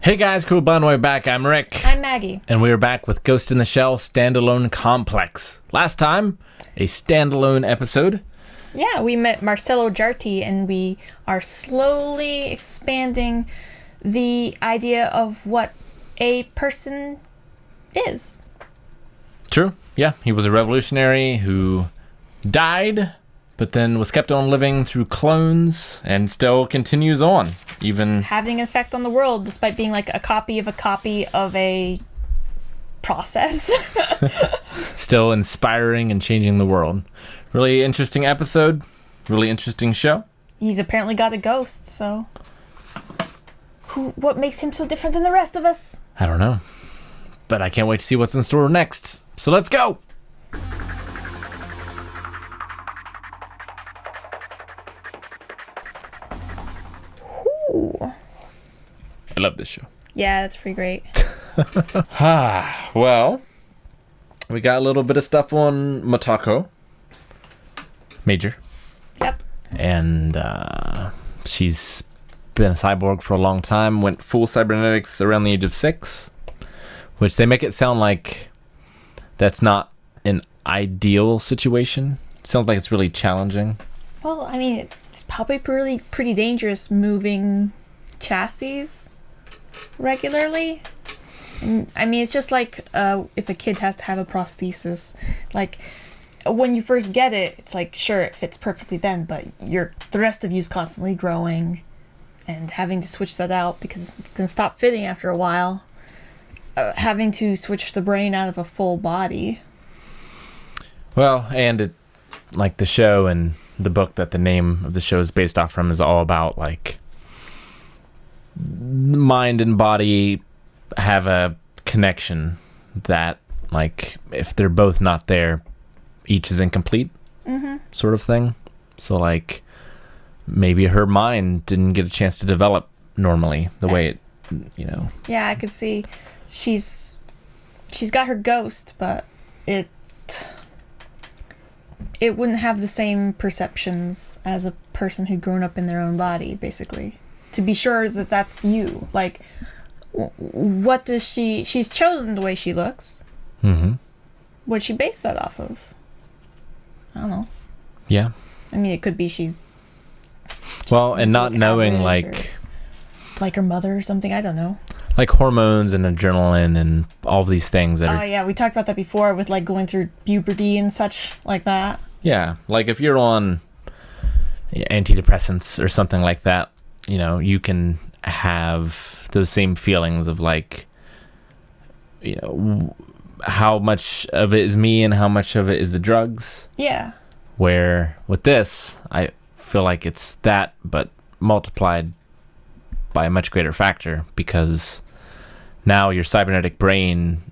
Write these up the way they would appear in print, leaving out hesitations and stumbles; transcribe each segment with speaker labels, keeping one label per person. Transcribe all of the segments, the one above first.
Speaker 1: Hey guys, cool blind way back. I'm Rick.
Speaker 2: I'm Maggie.
Speaker 1: And we are back with Ghost in the Shell Standalone Complex. Last time, a standalone episode.
Speaker 2: Yeah, we met Marcello Jarti, and we are slowly expanding the idea of what a person is.
Speaker 1: True. Yeah, he was a revolutionary who died, but then was kept on living through clones and still continues on, even
Speaker 2: having an effect on the world despite being like a copy of a process.
Speaker 1: still inspiring and changing the world. Really interesting episode. Really interesting show.
Speaker 2: He's apparently got a ghost, so what makes him so different than the rest of us?
Speaker 1: I don't know. But I can't wait to see what's in store next. So let's go!
Speaker 2: Ooh.
Speaker 1: I love this show.
Speaker 2: Yeah, that's pretty great.
Speaker 1: Well, we got a little bit of stuff on Matako. Major.
Speaker 2: Yep.
Speaker 1: And she's been a cyborg for a long time. Went full cybernetics around the age of 6. Which they make it sound like that's not an ideal situation. Sounds like it's really challenging.
Speaker 2: Well, I mean, it's probably pretty dangerous moving chassis regularly. And, I mean, it's just like if a kid has to have a prosthesis. Like, when you first get it, it's like, sure, it fits perfectly then, but the rest of you's constantly growing and having to switch that out because it's going to stop fitting after a while. Having to switch the brain out of a full body.
Speaker 1: Well, and it, like the show and the book that the name of the show is based off from is all about like mind and body have a connection that like if they're both not there, each is incomplete, sort of thing. So like maybe her mind didn't get a chance to develop normally the way it,
Speaker 2: Yeah, I could see. She's got her ghost, but it wouldn't have the same perceptions as a person who'd grown up in their own body, basically. To be sure that that's you. Like, what does she's chosen the way she looks.
Speaker 1: Mm-hmm.
Speaker 2: What'd she base that off of? I don't know.
Speaker 1: Yeah.
Speaker 2: I mean, it could be she's
Speaker 1: well, and not knowing like
Speaker 2: her mother or something, I don't know.
Speaker 1: Like hormones and adrenaline and all these things that are...
Speaker 2: Oh, yeah, we talked about that before with, like, going through puberty and such like that.
Speaker 1: Yeah, like if you're on antidepressants or something like that, you can have those same feelings of, like, how much of it is me and how much of it is the drugs.
Speaker 2: Yeah.
Speaker 1: Where with this, I feel like it's that, but multiplied by a much greater factor because... Now your cybernetic brain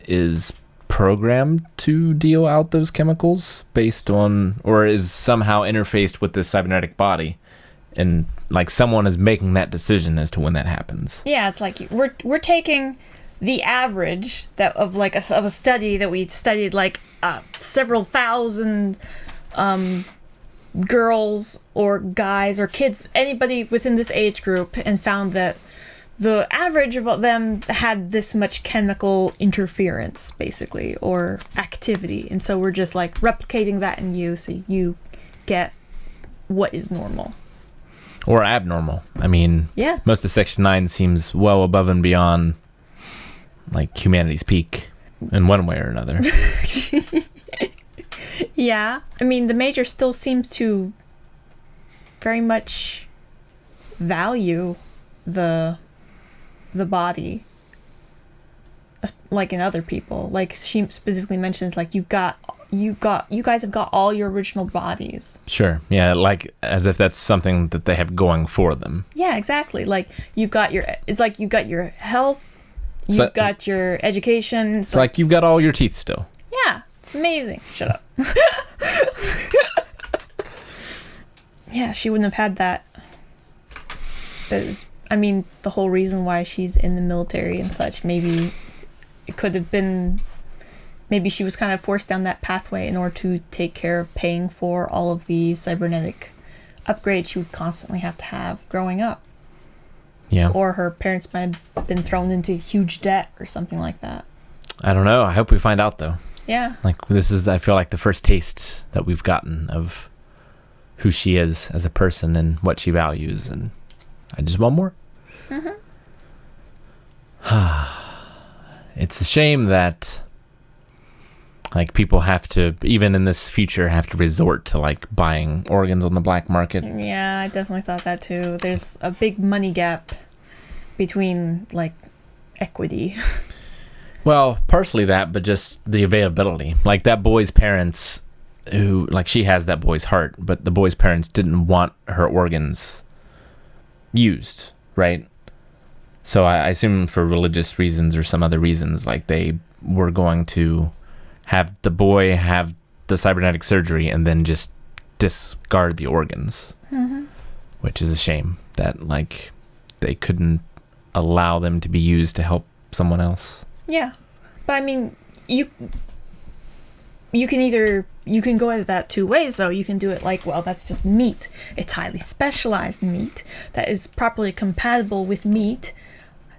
Speaker 1: is programmed to deal out those chemicals based on, or is somehow interfaced with this cybernetic body, and like someone is making that decision as to when that happens.
Speaker 2: Yeah, it's like we're taking the average of a study that we studied like several thousand girls or guys or kids, anybody within this age group, and found that the average of them had this much chemical interference, basically, or activity. And so we're just, like, replicating that in you so you get what is normal.
Speaker 1: Or abnormal. I mean,
Speaker 2: yeah.
Speaker 1: Most of Section 9 seems well above and beyond, like, humanity's peak in one way or another.
Speaker 2: Yeah. I mean, the Major still seems to very much value the body, like in other people. Like she specifically mentions, like you guys have got all your original bodies.
Speaker 1: Sure. Yeah, like as if that's something that they have going for them.
Speaker 2: Yeah, exactly. Like you've got your health, you've got your education.
Speaker 1: It's like you've got all your teeth still.
Speaker 2: Yeah, it's amazing. Shut up. Yeah, she wouldn't have had that. I mean, the whole reason why she's in the military and such, maybe it could have been, maybe she was kind of forced down that pathway in order to take care of paying for all of the cybernetic upgrades she would constantly have to have growing up.
Speaker 1: Yeah.
Speaker 2: Or her parents might have been thrown into huge debt or something like that.
Speaker 1: I don't know. I hope we find out, though.
Speaker 2: Yeah.
Speaker 1: Like, this is, I feel like, the first taste that we've gotten of who she is as a person and what she values, and I just want more.
Speaker 2: Mm-hmm.
Speaker 1: It's a shame that, like, people have to, even in this future, have to resort to, like, buying organs on the black market.
Speaker 2: Yeah, I definitely thought that too. There's a big money gap between, like, equity.
Speaker 1: Well, partially that, but just the availability. Like, that boy's parents, who, like, she has that boy's heart, but the boy's parents didn't want her organs used, right? So I assume for religious reasons or some other reasons, like, they were going to have the boy have the cybernetic surgery and then just discard the organs, which is a shame that, like, they couldn't allow them to be used to help someone else.
Speaker 2: Yeah, but I mean, you can go at that two ways, though. You can do it like, well, that's just meat. It's highly specialized meat that is properly compatible with meat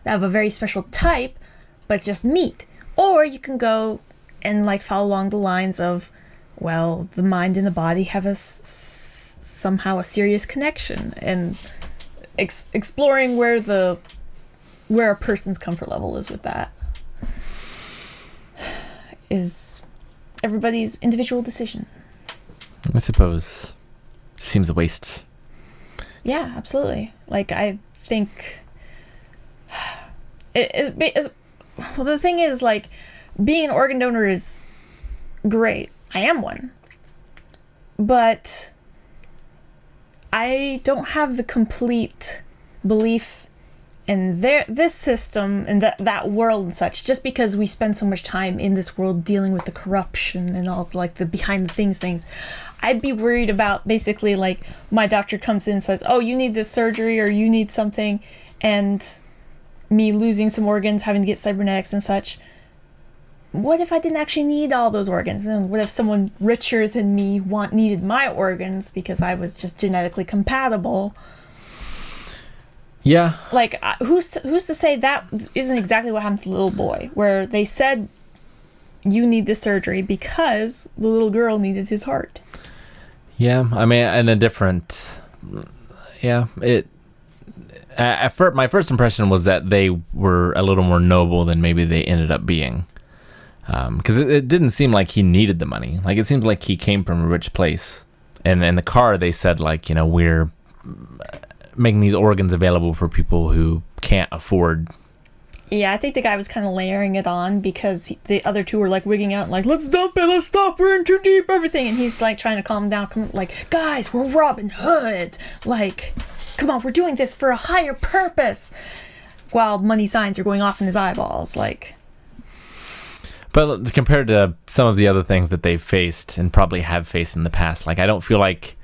Speaker 2: of a very special type, but it's just meat. Or you can go and, like, follow along the lines of, well, the mind and the body have somehow a serious connection, and exploring where a person's comfort level is with that is everybody's individual decision.
Speaker 1: I suppose. Seems a waste.
Speaker 2: Yeah, absolutely. Like, I think well, the thing is, like, being an organ donor is great. I am one. But I don't have the complete belief in this system and that world and such, just because we spend so much time in this world dealing with the corruption and all of, like, the behind the things. I'd be worried about, basically, like, my doctor comes in and says, oh, you need this surgery or you need something, and me losing some organs, having to get cybernetics and such. What if I didn't actually need all those organs? And what if someone richer than me needed my organs because I was just genetically compatible?
Speaker 1: Yeah.
Speaker 2: Like, who's to say that isn't exactly what happened to the little boy, where they said, you need this surgery because the little girl needed his heart.
Speaker 1: Yeah, I mean, in a different... Yeah, my first impression was that they were a little more noble than maybe they ended up being. Because it didn't seem like he needed the money. Like, it seems like he came from a rich place. And in the car, they said, like, you know, we're making these organs available for people who can't afford.
Speaker 2: Yeah, I think the guy was kind of layering it on because the other two were, like, wigging out and, like, let's dump it, let's stop, we're in too deep, everything. And he's, like, trying to calm down, like, guys, we're Robin Hood. Like, come on, we're doing this for a higher purpose. While money signs are going off in his eyeballs, like...
Speaker 1: But compared to some of the other things that they've faced and probably have faced in the past, like, I don't feel like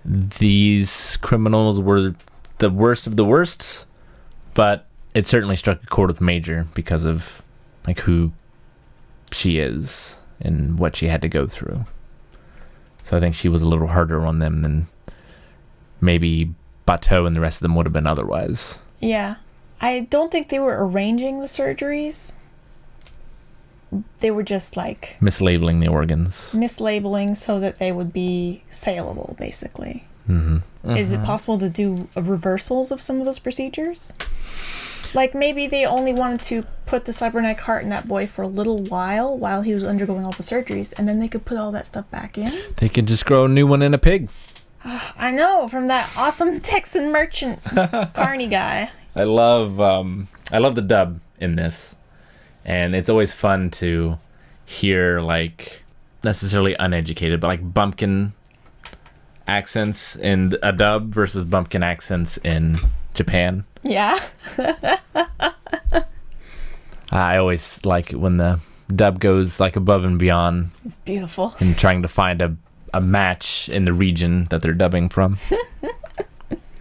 Speaker 1: these criminals were the worst of the worst, but it certainly struck a chord with Major because of, like, who she is and what she had to go through. So I think she was a little harder on them than maybe Bateau and the rest of them would have been otherwise.
Speaker 2: Yeah. I don't think they were arranging the surgeries. They were just, like...
Speaker 1: mislabeling the organs.
Speaker 2: Mislabeling so that they would be saleable, basically.
Speaker 1: Mm-hmm.
Speaker 2: Is it possible to do reversals of some of those procedures? Like, maybe they only wanted to put the cybernetic heart in that boy for a little while he was undergoing all the surgeries, and then they could put all that stuff back in?
Speaker 1: They could just grow a new one in a pig.
Speaker 2: I know, from that awesome Texan merchant Carney guy.
Speaker 1: I love the dub in this. And it's always fun to hear, like, necessarily uneducated, but, like, bumpkin accents in a dub versus bumpkin accents in Japan.
Speaker 2: Yeah.
Speaker 1: I always like it when the dub goes, like, above and beyond.
Speaker 2: It's beautiful.
Speaker 1: And trying to find a match in the region that they're dubbing from.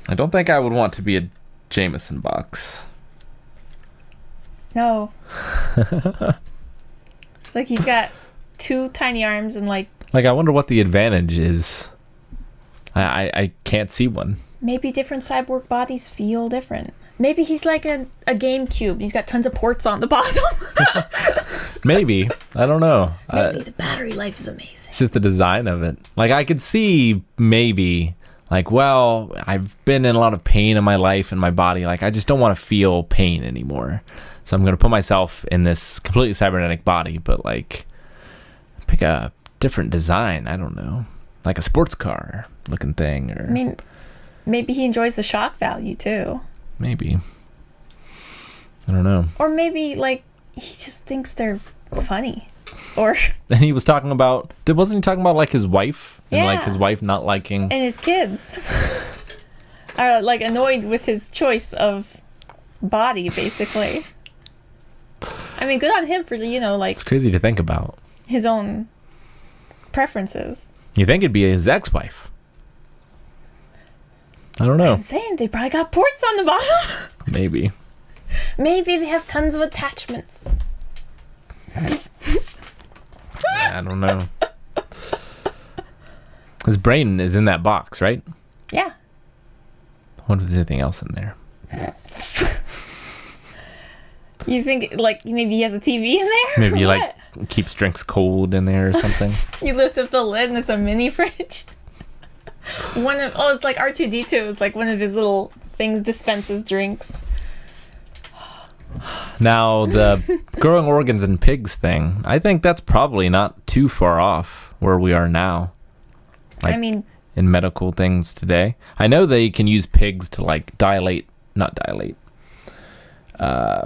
Speaker 1: I don't think I would want to be a Jameson box.
Speaker 2: No. Like, he's got two tiny arms and, like...
Speaker 1: Like, I wonder what the advantage is. I can't see one.
Speaker 2: Maybe different cyborg bodies feel different. Maybe he's like a GameCube. He's got tons of ports on the bottom.
Speaker 1: Maybe. I don't know.
Speaker 2: Maybe the battery life is amazing.
Speaker 1: It's just the design of it. Like, I could see maybe, like, well, I've been in a lot of pain in my life and my body. Like, I just don't want to feel pain anymore. So I'm going to put myself in this completely cybernetic body, but, like, pick a different design. I don't know. Like a sports car looking thing. Or,
Speaker 2: I mean, maybe he enjoys the shock value, too.
Speaker 1: Maybe. I don't know.
Speaker 2: Or maybe, like, he just thinks they're funny. Or...
Speaker 1: And he was talking about... Wasn't he talking about, like, his wife? And, like,
Speaker 2: Yeah.
Speaker 1: his wife not liking...
Speaker 2: And his kids. Are, like, annoyed with his choice of body, basically. I mean, good on him for, you know, like...
Speaker 1: It's crazy to think about.
Speaker 2: His own preferences.
Speaker 1: You think it'd be his ex-wife. I don't know.
Speaker 2: I'm saying they probably got ports on the bottom.
Speaker 1: Maybe.
Speaker 2: Maybe they have tons of attachments.
Speaker 1: Yeah, I don't know. His brain is in that box, right?
Speaker 2: Yeah.
Speaker 1: I wonder if there's anything else in there.
Speaker 2: You think, like, maybe he has a TV in there?
Speaker 1: Maybe he,
Speaker 2: What?
Speaker 1: like, keeps drinks cold in there or something.
Speaker 2: You lift up the lid and it's a mini fridge. It's like R2-D2. It's like one of his little things dispenses drinks.
Speaker 1: Now, the growing organs in pigs thing, I think that's probably not too far off where we are now. Like,
Speaker 2: I mean...
Speaker 1: in medical things today. I know they can use pigs to, like,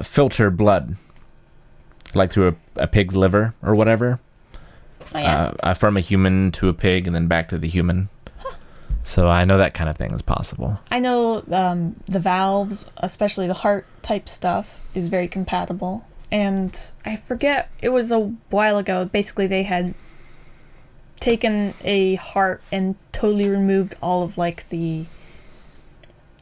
Speaker 1: filter blood. Like through a pig's liver or whatever.
Speaker 2: Oh, yeah.
Speaker 1: From a human to a pig and then back to the human. So I know that kind of thing is possible.
Speaker 2: I know the valves, especially the heart type stuff, is very compatible. And I forget, it was a while ago, basically they had taken a heart and totally removed all of like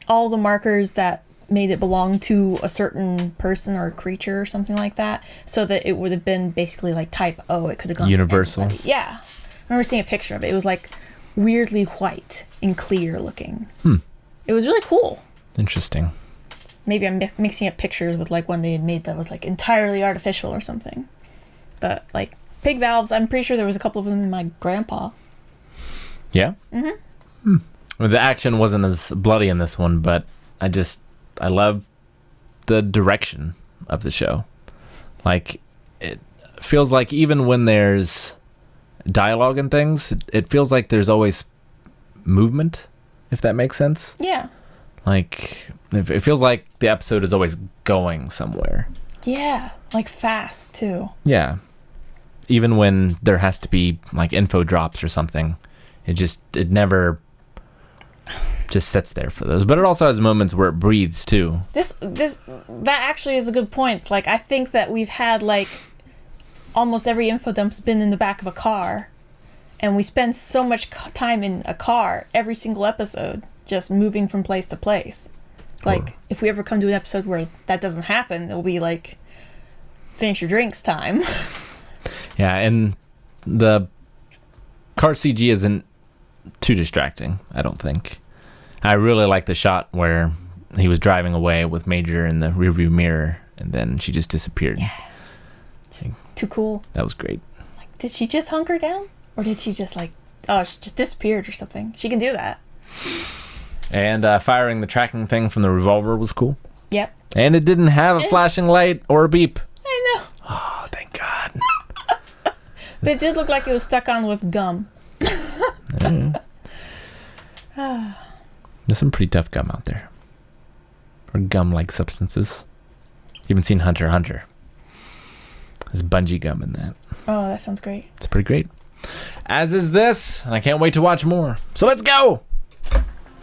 Speaker 2: all the markers that made it belong to a certain person or a creature or something like that, so that it would have been basically like type O. It could have gone
Speaker 1: universal.
Speaker 2: To anybody. Yeah. I remember seeing a picture of it. It was like weirdly white and clear looking. It was really cool.
Speaker 1: Interesting.
Speaker 2: Maybe I'm mixing up pictures with like one they had made that was like entirely artificial or something. But like pig valves, I'm pretty sure there was a couple of them in my grandpa.
Speaker 1: Yeah? Mm-hmm. Well, the action wasn't as bloody in this one, but I love the direction of the show. Like, it feels like even when there's dialogue and things, it feels like there's always movement, if that makes sense.
Speaker 2: Yeah.
Speaker 1: Like, it feels like the episode is always going somewhere.
Speaker 2: Yeah, like fast too.
Speaker 1: Yeah. Even when there has to be like info drops or something, it never just sits there for those. But it also has moments where it breathes too.
Speaker 2: That actually is a good point. Like, I think that we've had like almost every info dump's been in the back of a car, and we spend so much time in a car every single episode, just moving from place to place. Like, if we ever come to an episode where that doesn't happen, it'll be like finish your drinks time.
Speaker 1: Yeah, and the car CG isn't too distracting, I don't think. I really like the shot where he was driving away with Major in the rearview mirror, and then she just disappeared.
Speaker 2: Yeah. Just too cool.
Speaker 1: That was great.
Speaker 2: Like, did she just hunker down? Or did she just like, she just disappeared or something? She can do that.
Speaker 1: And firing the tracking thing from the revolver was cool.
Speaker 2: Yep.
Speaker 1: And it didn't have a flashing light or a beep.
Speaker 2: I know.
Speaker 1: Oh, thank God.
Speaker 2: But it did look like it was stuck on with gum.
Speaker 1: There's some pretty tough gum out there. Or gum-like substances. You haven't seen Hunter x Hunter. There's bungee gum in that.
Speaker 2: Oh, that sounds great.
Speaker 1: It's pretty great. As is this, and I can't wait to watch more. So let's go!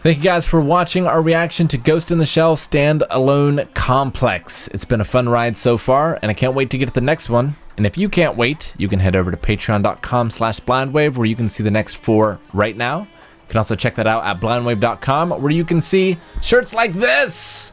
Speaker 1: Thank you guys for watching our reaction to Ghost in the Shell Standalone Complex. It's been a fun ride so far, and I can't wait to get to the next one. And if you can't wait, you can head over to patreon.com/blindwave, where you can see the next 4 right now. You can also check that out at blindwave.com, where you can see shirts like this.